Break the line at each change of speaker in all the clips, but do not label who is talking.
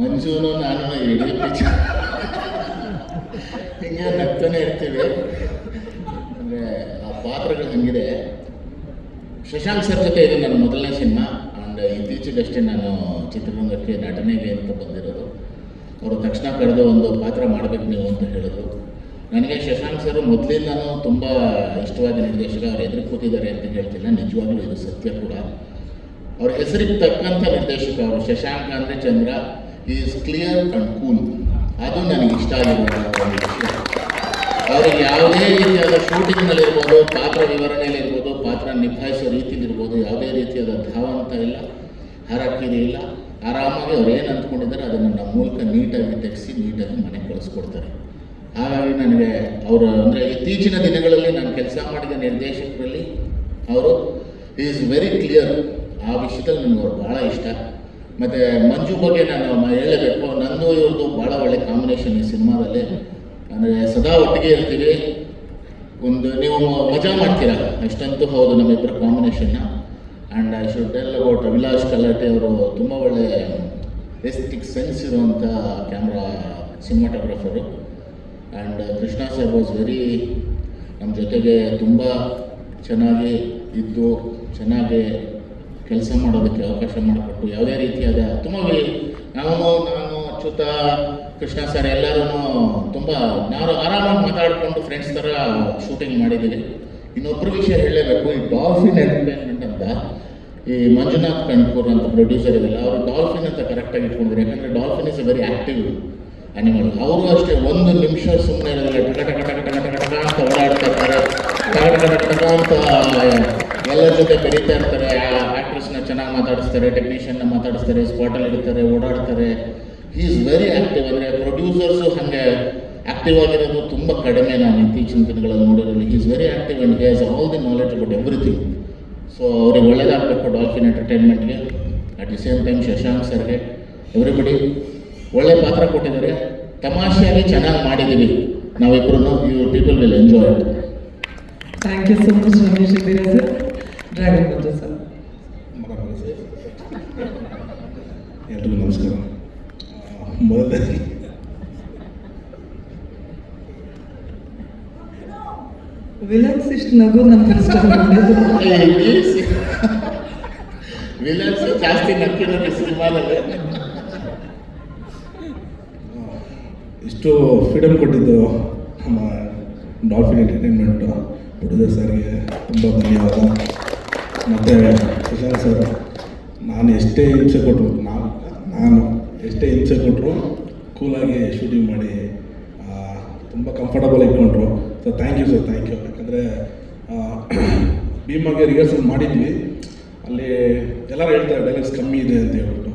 ಮಂಜುನು ನಾನು ಇಡೀ ಪಿಕ್ಚರ್ ಹಿಂಗೆ ನಗ್ತಾನೆ ಇರ್ತೀವಿ. ಅಂದರೆ ಆ ಪಾತ್ರಗಳು ಹಂಗಿದೆ. ಶಶಾಂಕ್ ಸರ್ ಜೊತೆ ಇದು ನನ್ನ ಮೊದಲನೇ ಸಿನಿಮಾ. ಆ್ಯಂಡ್ ಇತ್ತೀಚೆಗಷ್ಟೇ ನಾನು ಚಿತ್ರರಂಗಕ್ಕೆ ನಟನೆಗೆ ಅಂತ ಬಂದಿರೋದು. ಅವರು ತಕ್ಷಣ ಕರೆದು ಒಂದು ಪಾತ್ರ ಮಾಡಬೇಕು ನೀವು ಅಂತ ಹೇಳಿದ್ರು. ನನಗೆ ಶಶಾಂಕ್ ಸರ್ ಮೊದಲಿಂದನೂ ತುಂಬ ಇಷ್ಟವಾದ ನಿರ್ದೇಶಕ. ಅವ್ರು ಎದುರು ಕೂತಿದ್ದಾರೆ ಅಂತ ಹೇಳ್ತಿಲ್ಲ, ನಿಜವಾಗ್ಲೂ ಇದು ಸತ್ಯ ಕೂಡ. ಅವ್ರ ಹೆಸರಿಗೆ ತಕ್ಕಂಥ ನಿರ್ದೇಶಕ ಅವರು. ಶಶಾಂಕ್ ಅಂದರೆ ಚಂದ್ರ, ಈಸ್ ಕ್ಲಿಯರ್ ಆ್ಯಂಡ್ ಕೂಲ್. ಅದು ನನಗೆ ಇಷ್ಟ ಆಗಿರೋ ಒಂದು ವಿಷಯ. ಅವ್ರಿಗೆ ಯಾವುದೇ ರೀತಿಯಾದ ಶೂಟಿಂಗ್ನಲ್ಲಿರ್ಬೋದು, ಪಾತ್ರ ವಿವರಣೆಯಲ್ಲಿರ್ಬೋದು, ಪಾತ್ರ ನಿಭಾಯಿಸೋ ರೀತಿಲಿರ್ಬೋದು, ಯಾವುದೇ ರೀತಿಯಾದ ಧಾವಂತ ಇಲ್ಲ, ಹರಕಿರಿ ಇಲ್ಲ. ಆರಾಮಾಗಿ ಅವ್ರು ಏನು ಅಂದ್ಕೊಂಡಿದ್ದಾರೆ ಅದನ್ನು ನಮ್ಮ ಮೂಲಕ ನೀಟಾಗಿ ತೆಗೆಸಿ ನೀಟಾಗಿ ಮನೆಗೆ ಕಳಿಸ್ಕೊಡ್ತಾರೆ. ಹಾಗಾಗಿ ನನಗೆ ಅವರು ಅಂದರೆ ಇತ್ತೀಚಿನ ದಿನಗಳಲ್ಲಿ ನಾನು ಕೆಲಸ ಮಾಡಿದ ನಿರ್ದೇಶಕರಲ್ಲಿ ಅವರು ಈಸ್ ವೆರಿ ಕ್ಲಿಯರ್. ಆ ವಿಷಯದಲ್ಲಿ ನನಗೆ ಅವ್ರು ಭಾಳ ಇಷ್ಟ. ಮತ್ತು ಮಂಜು ಬಗ್ಗೆ ನಾನು ಹೇಳಬೇಕು, ನಂದು ಇವ್ರದ್ದು ಭಾಳ ಒಳ್ಳೆ ಕಾಂಬಿನೇಷನ್ ಈ ಸಿನಿಮಾದಲ್ಲಿ. ಅಂದರೆ ಸದಾ ಒಟ್ಟಿಗೆ ಇರ್ತೀವಿ, ಒಂದು ನೀವು ಮಜಾ ಮಾಡ್ತೀರಾ ಅಷ್ಟಂತೂ ಹೌದು ನಮ್ಮಿಬ್ಬರ ಕಾಂಬಿನೇಷನ್ನ. And I should tell about Abhilash Kalate. ಅವರು ತುಂಬ ಒಳ್ಳೆ ಎಸ್ಥೆಟಿಕ್ ಸೆನ್ಸ್ ಇರುವಂಥ ಕ್ಯಾಮ್ರಾ ಸಿನಿಮಾಟೋಗ್ರಫರು. And Krishna sir was very ನಮ್ಮ ಜೊತೆಗೆ ತುಂಬ ಚೆನ್ನಾಗಿ ಇದ್ದು, ಚೆನ್ನಾಗಿ ಕೆಲಸ ಮಾಡೋದಕ್ಕೆ ಅವಕಾಶ ಮಾಡಿಕೊಟ್ಟು, ಯಾವುದೇ ರೀತಿಯಾದ ತುಂಬ ನಾನು ಅಚ್ಯುತ, ಕೃಷ್ಣ ಸರ್ ಎಲ್ಲರೂ ತುಂಬ ನಾವು ಆರಾಮಾಗಿ ಮಾತಾಡಿಕೊಂಡು ಫ್ರೆಂಡ್ಸ್ ಥರ ಶೂಟಿಂಗ್ ಮಾಡಿದ್ದೀವಿ. ಇನ್ನೊಬ್ಬರು ವಿಷಯ ಹೇಳಲೇಬೇಕು, ಈ ಡಾಲ್ಫಿನ್ ಎಂಟರ್ಟೈನ್ಮೆಂಟ್ ಅಂತ ಈ ಮಂಜುನಾಥ್ ಕಣ್ಪೂರ್ ಅಂತ ಪ್ರೊಡ್ಯೂಸರ್ ಇದೆಲ್ಲ, ಅವರು ಡಾಲ್ಫಿನ್ ಅಂತ ಕರೆಕ್ಟಾಗಿ ಇಟ್ಕೊಂಡಿದ್ದಾರೆ. ಯಾಕಂದರೆ dolphin is A very active animal. ಅವರು ಅಷ್ಟೇ ಒಂದು ನಿಮಿಷ ಸುಮ್ಮನೆ ಇರೋದಿಲ್ಲ, ಟಕ ಟಕ ಟಕ ಟಕ ಟಕ ಟಕ ಅಂತ ಓಡಾಡ್ತಾ ಇರ್ತಾರೆ, ಟಕ ಟಕ ಟಕ ಟಕ ಅಂತ ಎಲ್ಲರ ಜೊತೆ ಬೆರೀತಾ ಇರ್ತಾರೆ. ಆ್ಯಕ್ಟ್ರೆಸ್ನ ಚೆನ್ನಾಗಿ ಮಾತಾಡಿಸ್ತಾರೆ, ಟೆಕ್ನಿಷಿಯನ್ನ ಮಾತಾಡಿಸ್ತಾರೆ, ಸ್ಪಾಟಲ್ಲಿ ಇಡ್ತಾರೆ, ಓಡಾಡ್ತಾರೆ. He is very active. ಅಂದರೆ ಪ್ರೊಡ್ಯೂಸರ್ಸು ಹಾಗೆ ಆ್ಯಕ್ಟಿವ್ ಆಗಿರೋದು ತುಂಬ ಕಡಿಮೆ ನಾನು ಇತ್ತೀಚಿನ ದಿನಗಳಲ್ಲಿ ನೋಡಿರೋದು. He is very active and he has all the knowledge about everything. So ಅವ್ರಿಗೆ ಒಳ್ಳೆಯದಾಗಬೇಕು ಡಾಲ್ಫಿನ್ ಎಂಟರ್ಟೈನ್ಮೆಂಟ್ಗೆ. At the same time Shashank ಸರ್ಗೆ ಎವ್ರಿಬಡಿ ಒಳ್ಳೆ ಪಾತ್ರ ಕೊಟ್ಟಿದ್ದಾರೆ. ತಮಾಷೆಯಾಗಿ ಚೆನ್ನಾಗಿ ಮಾಡಿದ್ದೀವಿ ನಾವಿಬ್ಬರೂ. You people will enjoy it.
Thank you so much Ramesh ಇದ್ದೀರಾ ಸರ್. Dragon Manju sir.
ಎಲ್ರಿಗೂ ನಮಸ್ಕಾರ. ಮೊದಲನೇ
ವಿಲನ್ಸ್ ಇಷ್ಟು ನಗು ನಮ್ಗೆ ಇಷ್ಟ.
ವಿಲನ್ಸ್ ಜಾಸ್ತಿ ನಕ್ಕಿರೋದು ಸಿನಿಮಾದಲ್ಲಿ.
ಇಷ್ಟು ಫ್ರೀಡಮ್ ಕೊಟ್ಟಿದ್ದು ನಮ್ಮ ಡಾಲ್ಫಿನ್ ಎಂಟರ್ಟೈನ್ಮೆಂಟ್ ಪ್ರೊಡ್ಯೂಸರ್ ಸರ್ಗೆ ತುಂಬ ಧನ್ಯವಾದ. ಮತ್ತು ಶಶಾಂಕ್ ಸರ್, ನಾನು ಎಷ್ಟೇ ಹಿಂಸೆ ಕೊಟ್ಟರು ಕೂಲಾಗಿ ಶೂಟಿಂಗ್ ಮಾಡಿ ತುಂಬ ಕಂಫರ್ಟಬಲ್ ಇಟ್ಕೊಂಡ್ರು. So thank you sir, thank you. ಯಾಕಂದರೆ ಭೀಮಾಗೆ ರಿಹರ್ಸಲ್ ಮಾಡಿದ್ವಿ, ಅಲ್ಲಿ ಎಲ್ಲರೂ ಹೇಳ್ತಾರೆ ಡೈಲಾಗ್ಸ್ ಕಮ್ಮಿ ಇದೆ ಅಂತ ಹೇಳ್ಬಿಟ್ಟು.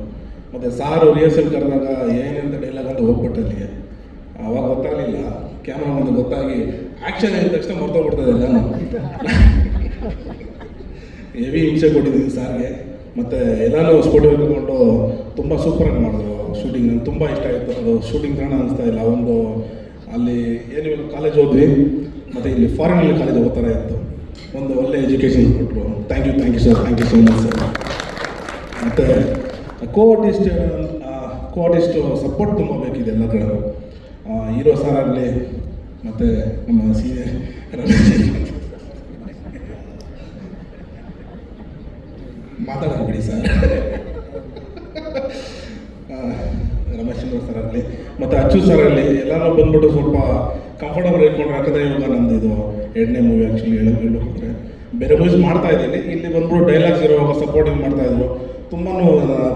ಮತ್ತು ಸಾರು ರಿಹರ್ಸಲ್ ಕರೆದಾಗ ಏನಂತ ಡೈಲಾಗ್ ಅಂತ ಹೋಗ್ಬಿಟ್ಟು ಅಲ್ಲಿಗೆ ಅವಾಗ ಗೊತ್ತಾಗಲಿಲ್ಲ. ಕ್ಯಾಮ್ರಾ ಒಂದು ಗೊತ್ತಾಗಿ ಆ್ಯಕ್ಷನ್ ಹೇಳಿದ ತಕ್ಷಣ ಮರ್ತೋಗ್ಬಿಡ್ತದೆ ಎಲ್ಲನೂ. ಹೆವಿ ಹಿಂಸೆ ಕೊಟ್ಟಿದ್ದೀವಿ ಸಾರ್ಗೆ. ಮತ್ತು ಎಲ್ಲನೂ ಸ್ಪೋರ್ಟಿವ್ ತಗೊಂಡು ತುಂಬ ಸೂಪರಾಗಿ ಮಾಡಿದ್ರು ಶೂಟಿಂಗ್. ನಂಗೆ ತುಂಬ ಇಷ್ಟ ಆಯಿತು. ಅದು ಶೂಟಿಂಗ್ ಕಾರಣ ಅನಿಸ್ತಾ ಇಲ್ಲ. ಒಂದು ಅಲ್ಲಿ ಏನಿಲ್ಲ ಕಾಲೇಜ್ ಹೋದ್ವಿ, ಮತ್ತು ಇಲ್ಲಿ ಫಾರಿನಲ್ಲಿ ಕಾಲೇಜ್ ಹೋಗೋ ಥರ ಇತ್ತು. ಒಂದು ಒಳ್ಳೆ ಎಜುಕೇಷನ್ ಕೊಟ್ಟರು. Thank you sir, thank you so much sir. ಮತ್ತು ಕೋ ಆರ್ಟಿಸ್ಟು ಸಪೋರ್ಟ್ ತುಂಬ ಬೇಕಿದೆ ಎಲ್ಲ ಕಡೆ. ಹೀರೋ ಸರ್ ಆಗಲಿ, ಮತ್ತು ನಮ್ಮ ಸೀನಿಯರ್ ಮಾತಾಡೋದು ಸರ್ ರಮೇಶ್ ಸರ್ ಆಗಲಿ, ಮತ್ತು ಅಚ್ಚು ಸರ್ ಆಗಲಿ, ಎಲ್ಲರೂ ಬಂದ್ಬಿಟ್ಟು ಸ್ವಲ್ಪ ಕಂಫರ್ಟಬಲ್ ಇಟ್ಕೊಂಡ್ರೆ. ಯಾಕಂದರೆ ಇವಾಗ ನಮ್ಮದು ಇದು 2ನೇ ಮೂವಿ ಆ್ಯಕ್ಚುಲಿ ಹೇಳೋಕ್ಕೆ ಬೇರೆ ಮೂವೀಸ್ ಮಾಡ್ತಾ ಇದ್ದೀನಿ. ಇಲ್ಲಿ ಬಂದ್ಬಿಟ್ಟು ಡೈಲಾಗ್ಸ್ ಇರುವಾಗ ಸಪೋರ್ಟಿಂಗ್ ಮಾಡ್ತಾಯಿದ್ರು. ತುಂಬಾ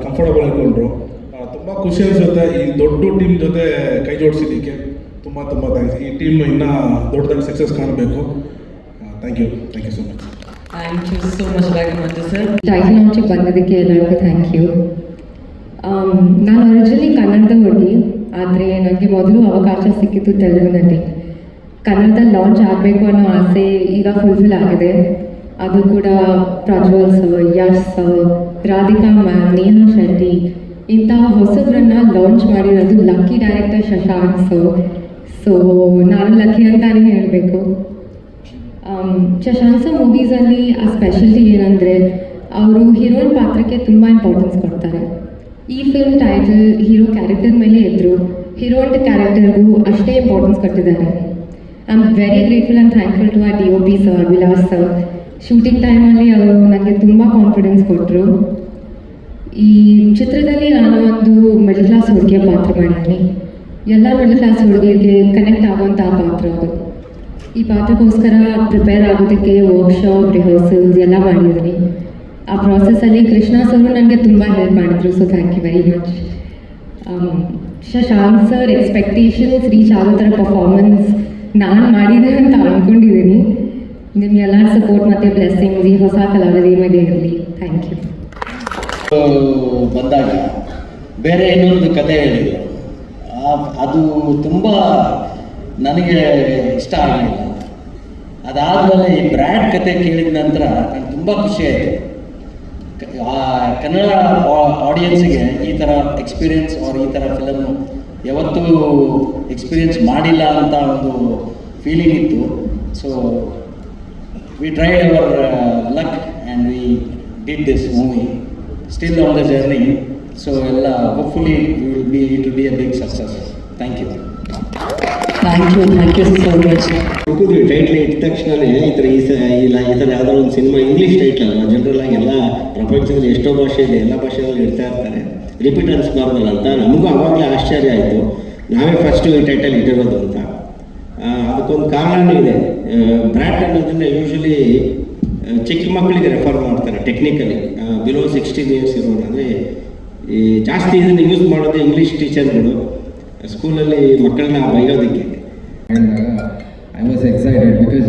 ಕಂಫರ್ಟಬಲ್ ಇಟ್ಕೊಂಡ್ರು. ತುಂಬ ಖುಷಿ ಅನಿಸುತ್ತೆ ಈ ದೊಡ್ಡ ಟೀಮ್ ಜೊತೆ ಕೈ ಜೋಡಿಸಿದ್ದಕ್ಕೆ. ತುಂಬ ಥ್ಯಾಂಕ್ಸ್. ಈ ಟೀಮ್ ಇನ್ನೂ ದೊಡ್ಡದಾಗಿ ಸಕ್ಸಸ್ ಕಾಣಬೇಕು. Thank you so much.
Thank you so much dragon Manju sir.
Title ಲಾಂಚಿಗೆ ಬಂದಿದ್ದಕ್ಕೆ ಎಲ್ಲರಿಗೂ ಥ್ಯಾಂಕ್ ಯು. ನಾನು ಒರಿಜಿನಲಿ ಕನ್ನಡದ ಹುಡುಗಿ, ಆದರೆ ನನಗೆ ಮೊದಲು ಅವಕಾಶ ಸಿಕ್ಕಿತ್ತು ತೆಲುಗು ನಟಿ. ಕನ್ನಡದಲ್ಲಿ ಲಾಂಚ್ ಆಗಬೇಕು ಅನ್ನೋ ಆಸೆ ಈಗ ಫುಲ್ಫಿಲ್ ಆಗಿದೆ. ಅದು ಕೂಡ Prajwal sir, Yash sir, Radhika ma'am, Neha Shetty ಇಂತಹ ಹೊಸಬ್ರನ್ನ ಲಾಂಚ್ ಮಾಡಿರೋದು lucky director Shashank sir. So ನಾನು ಲಕ್ಕಿ ಅಂತಾನೆ ಹೇಳಬೇಕು. ಶಶಾಂಕ್ ಸರ್ ಮೂವೀಸಲ್ಲಿ ಆ ಸ್ಪೆಷಾಲಿಟಿ ಏನಂದರೆ ಅವರು ಹೀರೋಯಿನ್ ಪಾತ್ರಕ್ಕೆ ತುಂಬ ಇಂಪಾರ್ಟೆನ್ಸ್ ಕೊಡ್ತಾರೆ. ಈ ಫಿಲ್ಮ್ ಟೈಟಲ್ ಹೀರೋ ಕ್ಯಾರೆಕ್ಟರ್ ಮೇಲೆ ಇದ್ದರು, ಹೀರೋಯಿನ್ ಕ್ಯಾರೆಕ್ಟರ್ಗೂ ಅಷ್ಟೇ ಇಂಪಾರ್ಟೆನ್ಸ್ ಕೊಟ್ಟಿದ್ದಾರೆ. I am very grateful and thankful to D O P sir, Vilas sir. Shooting ಟೈಮಲ್ಲಿ ಅವರು ನನಗೆ ತುಂಬ ಕಾನ್ಫಿಡೆನ್ಸ್ ಕೊಟ್ಟರು. ಈ ಚಿತ್ರದಲ್ಲಿ ನಾನು ಒಂದು ಮಿಡಲ್ ಕ್ಲಾಸ್ ಹುಡುಗಿಯ ಪಾತ್ರ ಮಾಡಿದ್ದೀನಿ. ಎಲ್ಲ ಮಿಡಲ್ ಕ್ಲಾಸ್ ಹುಡುಗಿಯರಿಗೆ ಕನೆಕ್ಟ್ ಆಗುವಂಥ ಪಾತ್ರ ಅದು. ಈ ಪಾತ್ರಕ್ಕೋಸ್ಕರ ಪ್ರಿಪೇರ್ ಆಗೋದಕ್ಕೆ ವರ್ಕ್ಶಾಪ್, ರಿಹರ್ಸಲ್ಸ್ ಎಲ್ಲ ಮಾಡಿದ್ದೀನಿ. ಆ ಪ್ರಾಸೆಸ್ಸಲ್ಲಿ ಕೃಷ್ಣ ಸರ್ ನನಗೆ ತುಂಬ ಹೆಲ್ಪ್ ಮಾಡಿದ್ರು. So thank you very much. Shashank sir expectations reach ಆಗೋ ಥರ ಪರ್ಫಾರ್ಮೆನ್ಸ್ ನಾನು ಮಾಡಿದೆ ಅಂತ ಅಂದ್ಕೊಂಡಿದ್ದೀನಿ. ನಿಮಗೆಲ್ಲರ ಸಪೋರ್ಟ್ ಮತ್ತು ಬ್ಲೆಸ್ಸಿಂಗ್ಸ್ ಈ ಹೊಸ ಕಲಾವಿದೆ ಮೇಲೆ ಇರಲಿ. Thank you.
ಬಂದಾಗ ಬೇರೆ ಇನ್ನೊಂದು ಕತೆ ಹೇಳಿದರು, ಅದು ತುಂಬ ನನಗೆ ಇಷ್ಟ ಆಗಲಿಲ್ಲ. ಅದಾದಮೇಲೆ ಈ ಬ್ರ್ಯಾಡ್ ಕತೆ ಕೇಳಿದ ನಂತರ ನನಗೆ ತುಂಬ ಖುಷಿಯಾಯಿತು. ಕನ್ನಡ ಆಡಿಯನ್ಸಿಗೆ ಈ ಥರ ಎಕ್ಸ್ಪೀರಿಯನ್ಸ್ ಈ ಥರ ಫಿಲಮ್ ಯಾವತ್ತೂ ಎಕ್ಸ್ಪೀರಿಯನ್ಸ್ ಮಾಡಿಲ್ಲ ಅಂತ ಒಂದು ಫೀಲಿಂಗ್ ಇತ್ತು. So we tried our luck and we did this movie, still on the journey. So ಎಲ್ಲ hopefully it will be a big success. Thank you
so much.
ಹುಡುಕಿದ್ವಿ ಟೈಟ್ಲ್ ಇಟ್ಟ ತಕ್ಷಣವೇ ಈ ಥರ ಈ ಥರ ಯಾವುದೋ ಒಂದು ಸಿನಿಮಾ ಇಂಗ್ಲೀಷ್ ಟೈಟ್ಲ್ ಅಲ್ಲ, ಜನರಲ್ ಆಗಿ ಎಲ್ಲ ಪ್ರಪಂಚದಲ್ಲಿ ಎಷ್ಟೋ ಭಾಷೆ ಇದೆ, ಎಲ್ಲ ಭಾಷೆಗಳಲ್ಲಿ ಇಡ್ತಾ ಇರ್ತಾರೆ, ರಿಪೀಟ್ ಅನಿಸ್ಬಾರ್ದಲ್ಲ ಅಂತ ನಮಗೂ ಆವಾಗಲೇ ಆಶ್ಚರ್ಯ ಆಯಿತು. ನಾವೇ ಫಸ್ಟು ಈ ಟೈಟಲ್ ಇಟ್ಟಿರೋದು ಅಂತ. ಅದಕ್ಕೊಂದು ಕಾರಣವೂ ಇದೆ. ಬ್ರ್ಯಾಟ್ ಅನ್ನೋದನ್ನು ಯೂಶ್ವಲಿ ಚಿಕ್ಕ ಮಕ್ಕಳಿಗೆ ರೆಫರ್ ಮಾಡ್ತಾರೆ ಟೆಕ್ನಿಕಲಿ, ಬಿಲೋ 16 ಇಯರ್ಸ್ ಇರೋರು. ಅಂದರೆ ಈ ಜಾಸ್ತಿ ಇದನ್ನು ಯೂಸ್ ಮಾಡೋದು ಇಂಗ್ಲೀಷ್ ಟೀಚರ್ಗಳು ಸ್ಕೂಲಲ್ಲಿ ಮಕ್ಕಳನ್ನ ಬೈಯೋದಕ್ಕೆ.
ಐ ವಾಸ್ ಎಕ್ಸೈಟೆಡ್ ಬಿಕಾಸ್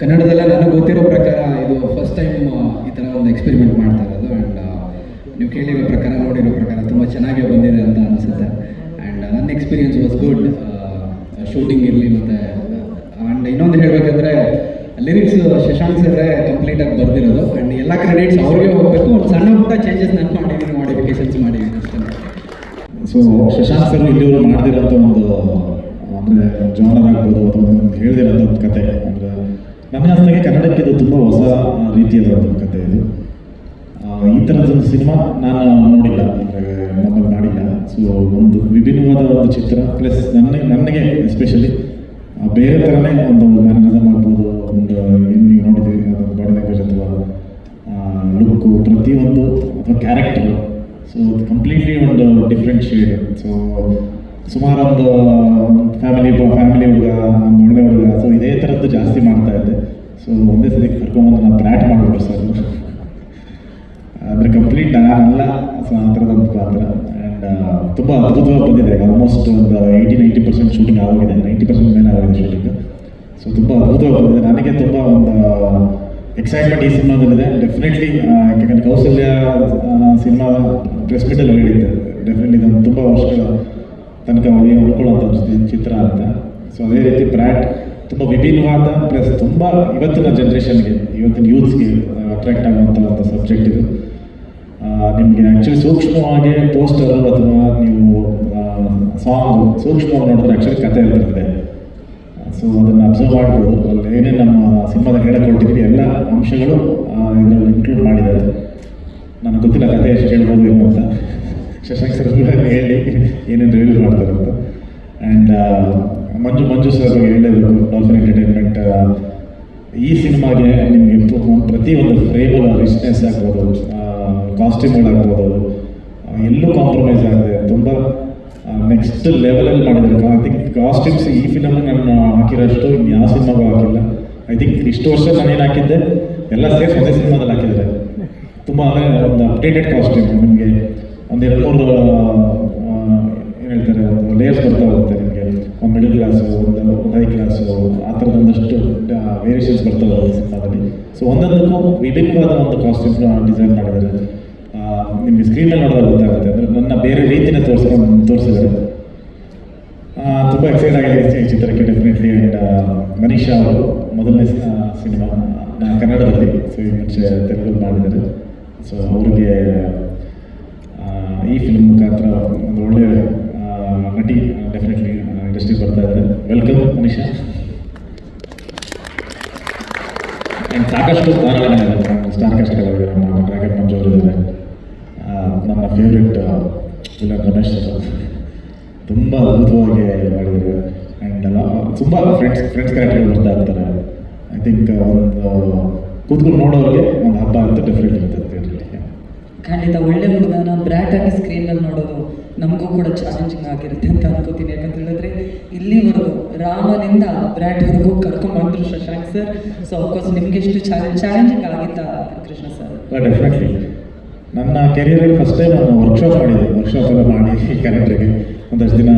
ಕನ್ನಡದಲ್ಲೇ ನನಗೆ ಗೊತ್ತಿರೋ ಪ್ರಕಾರ ಇದು ಫಸ್ಟ್ ಟೈಮ್ ಈ ಥರ ಒಂದು ಎಕ್ಸ್ಪೆರಿಮೆಂಟ್ ಮಾಡ್ತಾ ಇರೋದು. ಆ್ಯಂಡ್ ನೀವು ಕೇಳಿರೋ ಪ್ರಕಾರ, ನೋಡಿರೋ ಪ್ರಕಾರ ತುಂಬ ಚೆನ್ನಾಗೇ ಬಂದಿದೆ ಅಂತ ಅನಿಸುತ್ತೆ. ಆ್ಯಂಡ್ ನನ್ನ ಎಕ್ಸ್ಪೀರಿಯನ್ಸ್ ವಾಸ್ ಗುಡ್. ಶೂಟಿಂಗ್ ಇರಲಿ ಮತ್ತು ಆ್ಯಂಡ್ ಇನ್ನೊಂದು ಹೇಳಬೇಕಂದ್ರೆ ಲಿರಿಕ್ಸ್ ಶಶಾಂಕ್ ಸರ್ರೆ ಕಂಪ್ಲೀಟಾಗಿ ಬರೆದಿರೋದು. ಆ್ಯಂಡ್ ಎಲ್ಲ ಕ್ರೆಡಿಟ್ಸ್ ಅವ್ರಿಗೆ ಹೋಗಬೇಕು. ಒಂದು ಸಣ್ಣ ಪುಟ್ಟ ಚೇಂಜಸ್ ನಾನು ಮಾಡಿದ್ದೀನಿ, ಮಾಡಿಫಿಕೇಷನ್ಸ್ ಮಾಡಿದ್ದೀನಿ ಅಷ್ಟೇ.
ಸೊ ಶಶಾಂಕ್ ಸರ್ ಇಲ್ಲಿವರು ಮಾಡ್ದಿರೋಂಥ ಒಂದು ಅಂದರೆ ಜಾನರ್ ಆಗ್ಬೋದು ಅಥವಾ ಒಂದು ಹೇಳ್ದಿರೋಂಥ ಒಂದು ಕತೆ. ಅಂದರೆ ನನ್ನ ಅರ್ಥಕ್ಕೆ ಕನ್ನಡಕ್ಕೆ ಇದು ತುಂಬ ಹೊಸ ರೀತಿಯಾದ ಒಂದು ಕತೆ ಇದು. ಈ ಥರದೊಂದು ಸಿನಿಮಾ ನಾನು ನೋಡಿಲ್ಲ, ಅಂದರೆ ನಮ್ಮಲ್ಲಿ ಮಾಡಿಲ್ಲ. ಸೊ ಒಂದು ವಿಭಿನ್ನವಾದ ಒಂದು ಚಿತ್ರ, ಪ್ಲಸ್ ನನಗೆ ಎಸ್ಪೆಷಲಿ ಬೇರೆ ಥರನೇ ಒಂದು ಮ್ಯಾನರಿಸಮ್ ಆಗ್ಬೋದು, ಒಂದು ನೀವು ನೋಡಿದ್ವಿ ಬಾಡಿ ಲ್ಯಾಂಗ್ವೇಜ್ ಅಥವಾ ಲುಕ್ಕು, ಪ್ರತಿಯೊಂದು ಅಥವಾ ಕ್ಯಾರೆಕ್ಟರು. ಸೊ ಕಂಪ್ಲೀಟ್ಲಿ ಒಂದು ಡಿಫ್ರೆಂಟ್ ಶೇಡ್. ಸೊ ಸುಮಾರು ಒಂದು ಫ್ಯಾಮಿಲಿ ಹುಡುಗ, ಒಂದು ಒಳ್ಳೆ ಹುಡುಗ, ಸೊ ಇದೇ ಥರದ್ದು ಜಾಸ್ತಿ ಮಾಡ್ತಾ ಇದ್ದೆ. ಸೊ ಒಂದೇ ಸತಿ ಕರ್ಕೊಂಬಂದು ನಾನು ಬ್ರ್ಯಾಟ್ ಮಾಡಿಬಿಟ್ಟು ಸರ್, ಅಂದರೆ ಕಂಪ್ಲೀಟ್ ನಾನಲ್ಲ. ಸೊ ಆ ಥರದೊಂದು ಪಾತ್ರ. ಆ್ಯಂಡ್ ತುಂಬ ಅದ್ಭುತವಾಗಿ ಬಂದಿದೆ. ಆಲ್ಮೋಸ್ಟ್ ಒಂದು 80-90% ಶೂಟಿಂಗ್ ಆಗೋಗಿದೆ, 90% ಮೇಲೆ ಆಗೋಗಿದೆ ಶೂಟಿಂಗ್. ಸೊ ತುಂಬ ಅದ್ಭುತವಾಗಿ ಬಂದಿದೆ. ನನಗೆ ತುಂಬ ಒಂದು ಎಕ್ಸೈಟ್ಮೆಂಟ್ ಈ ಸಿನಿಮಾದಲ್ಲಿದೆ. ಡೆಫಿನೆಟ್ಲಿ ಯಾಕಂದರೆ ಕೌಸಲ್ಯ ಸಿನಿಮಾ ಪ್ರೆಸ್ ಮೀಟಲ್ಲಿ ಹೇಳಿದ್ದೆ, ಡೆಫಿನೆಟ್ಲಿ ಇದೊಂದು ತುಂಬ ವರ್ಷಗಳ ತನಕ ಉಳ್ಕೊಳ್ಳೋಂಥ ಚಿತ್ರ ಅಂತ. ಸೊ ಅದೇ ರೀತಿ ಬ್ರ್ಯಾಟ್ ತುಂಬ ವಿಭಿನ್ನವಾದ ಪ್ಲಸ್ ತುಂಬ ಇವತ್ತಿನ ಜನ್ರೇಷನ್ಗೆ, ಇವತ್ತಿನ ಯೂತ್ಸ್ಗೆ ಅಟ್ರಾಕ್ಟ್ ಆಗುವಂಥ ಒಂದು ಸಬ್ಜೆಕ್ಟ್ ಇದು. ನಿಮಗೆ ಆ್ಯಕ್ಚುಲಿ ಸೂಕ್ಷ್ಮವಾಗಿ ಪೋಸ್ಟರು ಅಥವಾ ನೀವು ಸಾಂಗು ಸೂಕ್ಷ್ಮವಾಗಿ ನೋಡಿದ್ರೆ ಆ್ಯಕ್ಚುಲಿ ಕತೆ ಇರ್ತದೆ. ಸೊ ಅದನ್ನು ಅಬ್ಸರ್ವ್ ಮಾಡ್ಬೋದು. ಅಲ್ಲಿ ಏನೇನು ನಮ್ಮ ಸಿನಿಮಾದಲ್ಲಿ ಹೇಳಕೊಟ್ಟಿದ್ದೀವಿ ಎಲ್ಲ ಅಂಶಗಳು ಇದರಲ್ಲಿ ಇನ್ಕ್ಲೂಡ್ ಮಾಡಿದ್ದಾರೆ. ನನಗೆ ಗೊತ್ತಿಲ್ಲ ಕತೆ ಎಷ್ಟು ಹೇಳ್ಬೋದು ಏನು ಅಂತ, ಶಶಾಂಕ್ ಸರ್ ಹೇಳಿ ಏನೇನು ರಿವ್ಯೂ ಮಾಡ್ತಾರೆ ಅಂತ. ಆ್ಯಂಡ್ ಮಂಜು ಸರ್ ಹೇಳಬೇಕು, ಡಾಲ್ಫಿನ್ ಎಂಟರ್ಟೈನ್ಮೆಂಟ್ ಈ ಸಿನಿಮಾಗೆ ನಿಮಗೆ ಪ್ರತಿಯೊಂದು ಫ್ರೇಮಲ್ಲಿ ರಿಚ್ನೆಸ್ ಆಗ್ಬೋದು, ಕಾಸ್ಟ್ಯೂಮ್ಗಳಾಗ್ಬೋದು, ಎಲ್ಲೂ ಕಾಂಪ್ರಮೈಸ್ ಆಗಿದೆ. ತುಂಬ ನೆಕ್ಸ್ಟ್ ಲೆವೆಲಲ್ಲಿ ಮಾಡಿದ್ದಾರೆ. ಐ ಥಿಂಕ್ ಕಾಸ್ಟ್ಯೂಮ್ಸ್ ಈ ಫಿಲಮ್ ನಾನು ಹಾಕಿರೋಷ್ಟು ಇನ್ನು ಯಾವ ಸಿನಿಮಾಗೂ ಹಾಕಿಲ್ಲ. ಐ ಥಿಂಕ್ ಇಷ್ಟು ವರ್ಷ ನಾನೇನು ಹಾಕಿದ್ದೆ ಎಲ್ಲ ಸೇರಿ ಒಂದೇ ಸಿನಿಮಾದಲ್ಲಿ ಹಾಕಿದ್ದಾರೆ. ತುಂಬ ಅಂದರೆ ಒಂದು ಅಪ್ಡೇಟೆಡ್ ಕಾಸ್ಟ್ಯೂಮ್. ನಿಮಗೆ ಒಂದು 2-3 ಏನು ಹೇಳ್ತಾರೆ, ಒಂದು ಲೇಯರ್ಸ್ ಬರ್ತಾ ಹೋಗುತ್ತೆ ನಿಮಗೆ. ಒಂದು ಮಿಡಲ್ ಕ್ಲಾಸು, ಒಂದು ಹೈ ಕ್ಲಾಸು, ಆ ಥರದೊಂದಷ್ಟು ವೇರಿಯೇಷನ್ಸ್ ಬರ್ತಾ ಹೋಗುತ್ತೆ ಸಿನಿಮಾದಲ್ಲಿ. ಸೊ ಒಂದೊಂದಕ್ಕೂ ವಿಭಿನ್ನವಾದ ಒಂದು ಕಾಸ್ಟ್ಯೂಮ್ ಡಿಸೈನ್ ಮಾಡಿದ್ದಾರೆ. ನಿಮಗೆ ಸ್ಕ್ರೀನಲ್ಲಿ ನೋಡೋದು ಗೊತ್ತಾಗುತ್ತೆ. ಅಂದರೆ ನನ್ನ ಬೇರೆ ರೀತಿಯ ತೋರಿಸಿದ್ದಾರೆ. ತುಂಬ ಎಕ್ಸೈಟ್ ಆಗಿದೆ ಈ ಚಿತ್ರಕ್ಕೆ ಡೆಫಿನೆಟ್ಲಿ. ಆ್ಯಂಡ್ ಮನೀಷಾ ಅವರು ಮೊದಲನೇ ಸಿನಿಮಾ ಕನ್ನಡದಲ್ಲಿ, ಸೊ ಈ ಮುಂಚೆ ತೆಲುಗಲ್ಲಿ ಮಾಡಿದ್ದಾರೆ. ಸೊ ಅವ್ರಿಗೆ ಈ ಫಿಲ್ಮ್ ಮುಖಾಂತರ ಒಂದು ಒಳ್ಳೆಯ ನಟಿ ಡೆಫಿನೆಟ್ಲಿ ಇಂಡಸ್ಟ್ರಿಗೆ ಬರ್ತಾ ಇದ್ದಾರೆ. ವೆಲ್ಕಮ್ ಮನೀಷಾ. ಆ್ಯಂಡ್ ಸಾಕಷ್ಟು ತಾರಾಗಣ ಸ್ಟಾರ್ ಕಾಸ್ಟ್ಗಳಿದ್ದಾರೆ. ನಮ್ಮ ಡ್ರ್ಯಾಗನ್ ಮಂಜು ಅವರಿದ್ದಾರೆ, ನನ್ನ ಫೇವ್ರೆಟ್
ಇಲ್ಲ ರಮೇಶ್ ಸರ್ ತುಂಬ ಅದ್ಭುತವಾಗಿ ಮಾಡಿದ್ದಾರೆ. ಆ್ಯಂಡ್ ತುಂಬ ಫ್ರೆಂಡ್ಸ್ ಕ್ಯಾರೆಕ್ಟರ್ ಬರ್ತಾ ಇರ್ತಾರೆ. ಐ ಥಿಂಕ್ ಒಂದು ಕೂತ್ಕೊಂಡು ನೋಡೋರಿಗೆ ಒಂದು ಹಬ್ಬ ಅಂತ ಡೆಫಿನೆಟ್ ಇರುತ್ತೆ ಥಿಯೇಟ್ರಲ್ಲಿ.
ಖಂಡಿತ ಒಳ್ಳೆ ಹುಡುಗನ ಬ್ರ್ಯಾಟ್ ಆಗಿ ಸ್ಕ್ರೀನಲ್ಲಿ ನೋಡೋದು ನಮಗೂ ಕೂಡ ಚಾಲೆಂಜಿಂಗ್ ಆಗಿರುತ್ತೆ ಅಂತ ಅನ್ಕೋತೀನಿ. ಯಾಕಂತ ಹೇಳಿದ್ರೆ ಇಲ್ಲಿವರೆಗೂ ರಾಮನಿಂದ ಬ್ರ್ಯಾಟ್ವರೆಗೂ ಕರ್ಕೊಂಡ್ಬಂದ್ರು ಶಶಾಂಕ್ ಸರ್. ಸೊ ಅಫ್ಕೋರ್ಸ್ ನಿಮ್ಗೆ ಎಷ್ಟು ಚಾಲೆಂಜಿಂಗ್ ಆಗಿತ್ತಾ ಕೃಷ್ಣ ಸರ್?
ಡೆಫಿನೆಟ್ಲಿ ನನ್ನ ಕೆರಿಯರಲ್ಲಿ ಫಸ್ಟ್ ಟೈಮ್ ನಾನು ವರ್ಕ್ಶಾಪ್ ಮಾಡಿದ್ದೆ. ವರ್ಕ್ಶಾಪ್ ಎಲ್ಲ ಮಾಡಿ ಈ ಕ್ಯಾರೆಕ್ಟ್ರಿಗೆ ಒಂದಷ್ಟು ದಿನ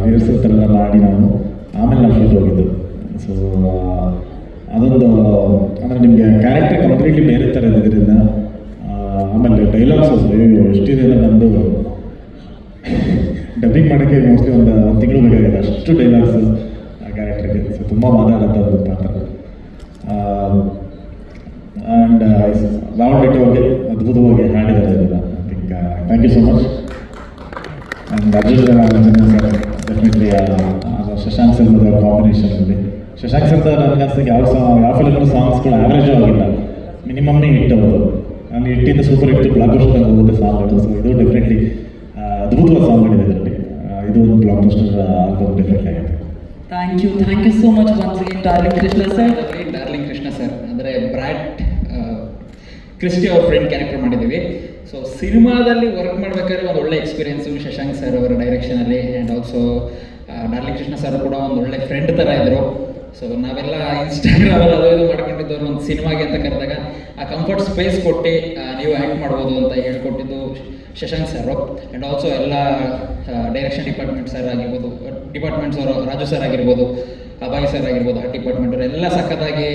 ರಿಹರ್ಸಲ್ ಥರ ಎಲ್ಲ ಮಾಡಿ ನಾನು ಆಮೇಲೆ ನಾನು ಶೂಟ್ ಹೋಗಿದ್ದು. ಸೊ ಅದೊಂದು ಅಂದರೆ ನಿಮಗೆ ಕ್ಯಾರೆಕ್ಟರ್ ಕಂಪ್ಲೀಟ್ಲಿ ಬೇರೆ ಥರ ಇದ್ದಿದ್ದರಿಂದ ಆಮೇಲೆ ಡೈಲಾಗ್ಸ್ ಎಷ್ಟಿದೆ ನಂದು ಡಬ್ಬಿಂಗ್ ಮಾಡೋಕ್ಕೆ ಮೋಸ್ಟ್ಲಿ ಒಂದು ತಿಂಗಳು ಬೇಕಾಗಿದೆ, ಅಷ್ಟು ಡೈಲಾಗ್ಸು ಆ ಕ್ಯಾರೆಕ್ಟ್ರಿಗೆ. ಸೊ ತುಂಬ ಮಾತಾಡೋಂಥದ್ದು ಪಾತ್ರ. ಆ್ಯಂಡ್ ರಾಹುಲ್ ರೆಡ್ಡಿ ಅವ್ರಿಗೆ ಅದ್ಭುತವಾಗಿ ಹಾಡಿದ್ದಾರೆ ಇದನ್ನು. I think thank you so much. And Arjun sir definitely Shashank sir ಅವರ ಕಾಂಬಿನೇಷನಲ್ಲಿ. ಶಶಾಂಕ್ ಸರ್ ನನಗೆ ಯಾವ ಫಿಲಮ್ನ ಸಾಂಗ್ಸ್ಗಳು ಆ್ಯಾವ್ರೇಜು ಆಗಿಲ್ಲ, ಮಿನಿಮಮ್ಮೇ ಹಿಟ್ ಅವರು. ನಾನು ಹಿಟ್ಟಿಂದ ಸೂಪರ್ ಹಿಟ್ ಬ್ಲಾಕ್ ಬಸ್ಟರ್ ಹೋಗುತ್ತೆ ಸಾಂಗ್ಗಳು. ಸೊ ಇದು ಡೆಫಿನೆಟ್ಲಿ ಅದ್ಭುತವಾದ ಸಾಂಗ್ಗಳಿದೆ ಇದರಲ್ಲಿ. ಇದು ಒಂದು ಬ್ಲಾಕ್ ಬಸ್ಟರ್ ಆಲ್ಬಮ್ ಡೆಫಿನೆಟ್ಲಿ ಆಗುತ್ತೆ.
Thank you so much once again darling Krishna sir.
Darling Krishna sir ಅಂದರೆ ಬ್ರ್ಯಾಟ್ ಕ್ರಿಸ್ಟಿ ಅವ್ರ ಫ್ರೆಂಡ್ ಕ್ಯಾರೆಕ್ಟರ್ ಮಾಡಿದ್ದೀವಿ. ಸೊ ಸಿನಿಮಾದಲ್ಲಿ ವರ್ಕ್ ಮಾಡಬೇಕಾದ್ರೆ ಒಂದು ಒಳ್ಳೆ ಎಕ್ಸ್ಪೀರಿಯೆನ್ಸು ಶಶಾಂಕ್ ಸರ್ ಅವರ ಡೈರೆಕ್ಷನಲ್ಲಿ. And also darling Krishna sir ಕೂಡ ಒಂದು ಒಳ್ಳೆ ಫ್ರೆಂಡ್ ಥರ ಇದ್ದರು. ಸೊ ನಾವೆಲ್ಲ ಇನ್ಸ್ಟಾಗ್ರಾಮಲ್ಲಿ ಅದು ಇದು ಮಾಡ್ಕೊಂಡಿದ್ದವರು ಒಂದು ಸಿನಿಮಾಗೆ ಅಂತ ಕರೆದಾಗ ಆ ಕಂಫರ್ಟ್ ಸ್ಪೇಸ್ ಕೊಟ್ಟು ನೀವು ಆ್ಯಕ್ಟ್ ಮಾಡ್ಬೋದು ಅಂತ ಹೇಳ್ಕೊಟ್ಟಿದ್ದು ಶಶಾಂಕ್ ಸರು. ಆ್ಯಂಡ್ ಆಲ್ಸೋ ಎಲ್ಲ ಡೈರೆಕ್ಷನ್ ಡಿಪಾರ್ಟ್ಮೆಂಟ್ಸ್ ಅವರು ರಾಜು ಸರ್ ಆಗಿರ್ಬೋದು, ಅಭಯ್ ಸರ್ ಆಗಿರ್ಬೋದು, ಆ ಡಿಪಾರ್ಟ್ಮೆಂಟ್ ಎಲ್ಲ ಸಖತ್ತಾಗಿ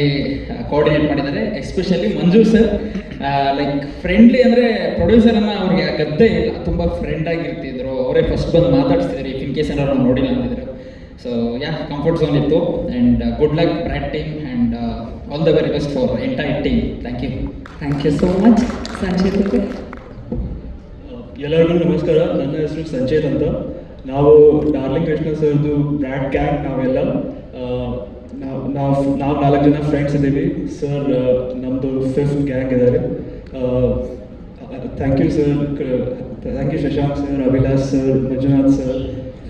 ಕೋಆರ್ಡಿನೇಟ್ ಮಾಡಿದ್ದಾರೆ. ಎಸ್ಪೆಷಲಿ ಮಂಜು ಸರ್ ಲೈಕ್ ಫ್ರೆಂಡ್ಲಿ ಅಂದರೆ ಪ್ರೊಡ್ಯೂಸರನ್ನು ಅವ್ರಿಗೆ ಗದ್ದೆ ಇಲ್ಲ, ತುಂಬ ಫ್ರೆಂಡಾಗಿರ್ತಿದ್ರು. ಅವರೇ ಫಸ್ಟ್ ಬಂದು ಮಾತಾಡ್ತಿದ್ರು ಇನ್ ಕೇಸ್ ಏನಾದ್ರು ಅವ್ರು ನೋಡಿಲ್ಲ ಅಂತಿದ್ರು. ಸೊ ಕಂಫರ್ಟ್ ಝೋನ್ ಇತ್ತು. And good luck Brat team and all the very best for entire team. Thank you
so much. Sanjay ಬಗ್ಗೆ
ಎಲ್ಲರಿಗೂ ನಮಸ್ಕಾರ. ನನ್ನ ಹೆಸರು ಸಂಜೇತ್ ಅಂತ. ನಾವು ಡಾರ್ಲಿಂಗ್ ಕೃಷ್ಣ ಸರ್ದು ಬ್ರ್ಯಾಟ್ ಗ್ಯಾಂಗ್ ನಾವೆಲ್ಲ ನಾವು 4 ಜನ ಫ್ರೆಂಡ್ಸ್ ಇದ್ದೀವಿ. ಸರ್ ನಮ್ಮದು 5th ಗ್ಯಾಂಗ್ ಇದ್ದಾರೆ. Thank you sir, thank you Shashank sir, Abhilash sir, Manjunath sir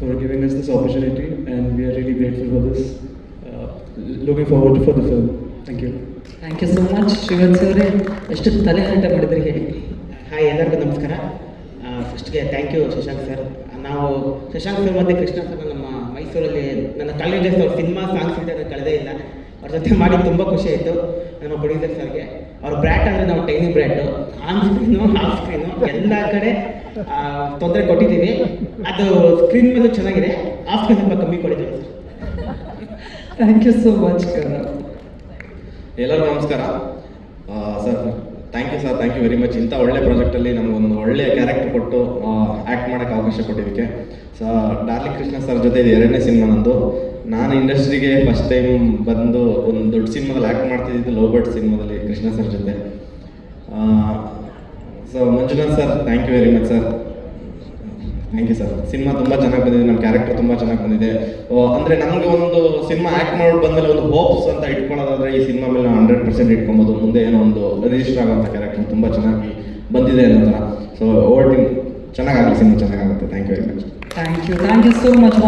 for giving us this opportunity, and we are really grateful for this. Looking forward for the film. Thank you.
Thank you so much. Srivatsa ಅವರೇ ಎಷ್ಟು ತಲೆ ಹರಟ ಮಾಡಿದ್ರಿ ಹೇಳಿ.
Hi, ಎಲ್ಲರಿಗೂ ನಮಸ್ಕಾರ. ಫಸ್ಟ್ಗೆ thank you Shashank sir. ನಾವು Shashank sir ಮತ್ತು ಕೃಷ್ಣ ಸರ್ ನಮ್ಮ ಮೈಸೂರಲ್ಲಿ ನನ್ನ ಕಾಲೇಜಸ್ ಅವ್ರ ಸಿನಿಮಾ ಸಾಂಗ್ಸ್ ಇದ್ದರೆ ಕಳೆದೇ ಇಲ್ಲ. ಅವ್ರ ಜೊತೆ ಮಾಡಿ ತುಂಬ ಖುಷಿ ಆಯಿತು. ನಮ್ಮ ಪ್ರೊಡ್ಯೂಸರ್ ಸರ್ಗೆ ಅವ್ರ ಬ್ರ್ಯಾಟ್ ಅಂದರೆ ನಾವು tiny ಬ್ರ್ಯಾಟು, on screen of screen ಎಲ್ಲ ಕಡೆ ತೊಂದರೆ ಕೊಟ್ಟಿದ್ದೀವಿ. ಅದು ಸ್ಕ್ರೀನ್ ಮೇಲೂ ಚೆನ್ನಾಗಿದೆ, ಆಫ್ ಸ್ಕ್ರೀನ್ ಸ್ವಲ್ಪ ಕಮ್ಮಿ ಕೊಟ್ಟಿದ್ದೀವಿ.
Thank you so much.
ಎಲ್ಲರಿಗೂ ನಮಸ್ಕಾರ. Sir thank you sir, thank you very much. ಇಂಥ ಒಳ್ಳೆ ಪ್ರಾಜೆಕ್ಟಲ್ಲಿ ನಮಗೊಂದು ಒಳ್ಳೆ ಕ್ಯಾರೆಕ್ಟರ್ ಕೊಟ್ಟು ಆ್ಯಕ್ಟ್ ಮಾಡೋಕ್ಕೆ ಅವಕಾಶ ಕೊಟ್ಟಿದ್ದಕ್ಕೆ. ಸೊ ಡಾರ್ಲಿಂಗ್ ಕೃಷ್ಣ ಸರ್ ಜೊತೆ ಇದು 2ನೇ ಸಿನಿಮಾ ನಂದು. ನಾನು ಇಂಡಸ್ಟ್ರಿಗೆ ಫಸ್ಟ್ ಟೈಮ್ ಬಂದು ಒಂದು ದೊಡ್ಡ ಸಿನಿಮಾದಲ್ಲಿ ಆ್ಯಕ್ಟ್ ಮಾಡ್ತಿದ್ದಿದ್ದು ಲವ್ ಬರ್ಡ್ ಸಿನಿಮಾದಲ್ಲಿ ಕೃಷ್ಣ ಸರ್ ಜೊತೆ. So Manjunath sir thank you very much sir. Thank you sir. Cinema ತುಂಬ ಚೆನ್ನಾಗಿ ಬಂದಿದೆ, ನಮ್ಮ ಕ್ಯಾರೆಕ್ಟರ್ ತುಂಬ ಚೆನ್ನಾಗಿ ಬಂದಿದೆ. ಅಂದರೆ ನಮಗೆ ಒಂದು ಸಿನಿಮಾ ಆ್ಯಕ್ಟ್ ಮಾಡಿ ಬಂದಮೇಲೆ ಒಂದು ಹೋಪ್ಸ್ ಅಂತ ಇಟ್ಕೊಳ್ಳೋದಾದರೆ ಈ ಸಿನಿಮಾ ಮೇಲೆ ನಾವು 100% ಇಟ್ಕೊಬೋದು. ಮುಂದೆ ಏನೋ ಒಂದು ರಿಜಿಸ್ಟರ್ ಆಗೋಂಥ ಕ್ಯಾರೆಕ್ಟರ್ ತುಂಬ ಚೆನ್ನಾಗಿ ಬಂದಿದೆ ಅನ್ನೋ ಥರ. ಸೊ ಓವರ್ ಟೀಮ್ ಚೆನ್ನಾಗಾಗಲಿ, ಸಿನಿಮಾ ಚೆನ್ನಾಗಾಗುತ್ತೆ. Thank you very much.
Thank you so much.